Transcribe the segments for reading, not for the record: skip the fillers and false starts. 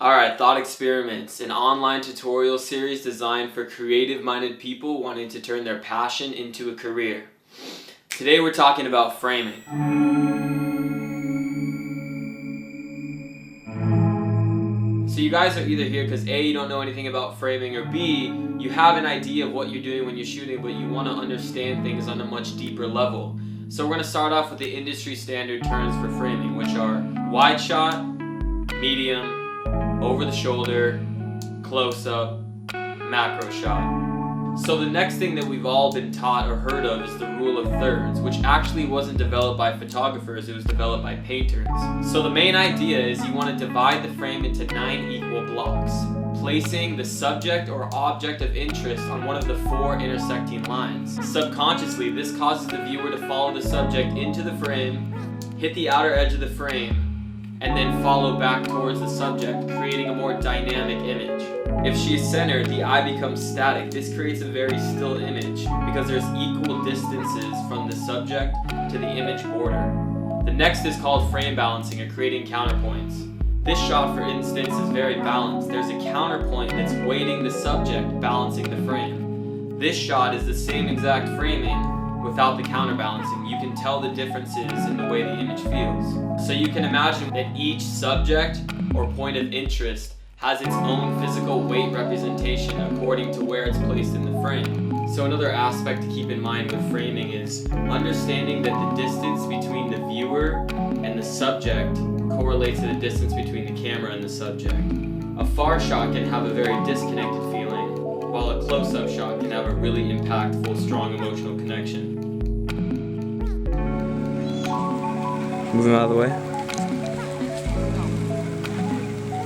Alright, Thought Experiments, an online tutorial series designed for creative-minded people wanting to turn their passion into a career. Today we're talking about framing. So you guys are either here because A, you don't know anything about framing, or B, you have an idea of what you're doing when you're shooting, but you want to understand things on a much deeper level. So we're going to start off with the industry standard terms for framing, which are wide shot, medium, over the shoulder, close-up, macro shot. So the next thing that we've all been taught or heard of is the rule of thirds, which actually wasn't developed by photographers, it was developed by painters. So the main idea is you want to divide the frame into 9 equal blocks, placing the subject or object of interest on one of the 4 intersecting lines. Subconsciously, this causes the viewer to follow the subject into the frame, hit the outer edge of the frame, and then follow back towards the subject, creating a more dynamic image. If she is centered, the eye becomes static. This creates a very still image because there's equal distances from the subject to the image border. The next is called frame balancing, or creating counterpoints. This shot, for instance, is very balanced. There's a counterpoint that's weighting the subject, balancing the frame. This shot is the same exact framing without the counterbalancing. You can tell the differences in the way the image feels. So you can imagine that each subject or point of interest has its own physical weight representation according to where it's placed in the frame. So another aspect to keep in mind with framing is understanding that the distance between the viewer and the subject correlates to the distance between the camera and the subject. A far shot can have a very disconnected feeling, while a close-up shot can have a really impactful, strong emotional connection. Move him out of the way.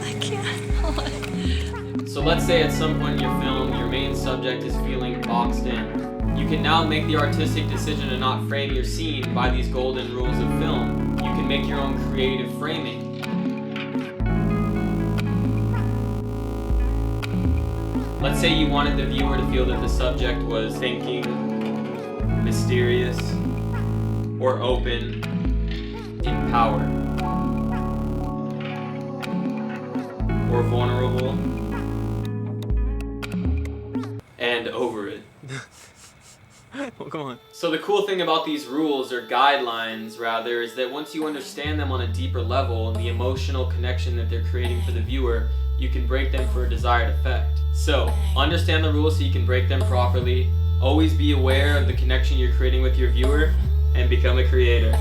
I can't. So let's say at some point in your film, your main subject is feeling boxed in. You can now make the artistic decision to not frame your scene by these golden rules of film. You can make your own creative framing. Let's say you wanted the viewer to feel that the subject was thinking, mysterious, or open, in power, or vulnerable, and over it. Well, come on. So the cool thing about these rules, or guidelines rather, is that once you understand them on a deeper level and the emotional connection that they're creating for the viewer, you can break them for a desired effect. So, understand the rules so you can break them properly, always be aware of the connection you're creating with your viewer, and become a creator.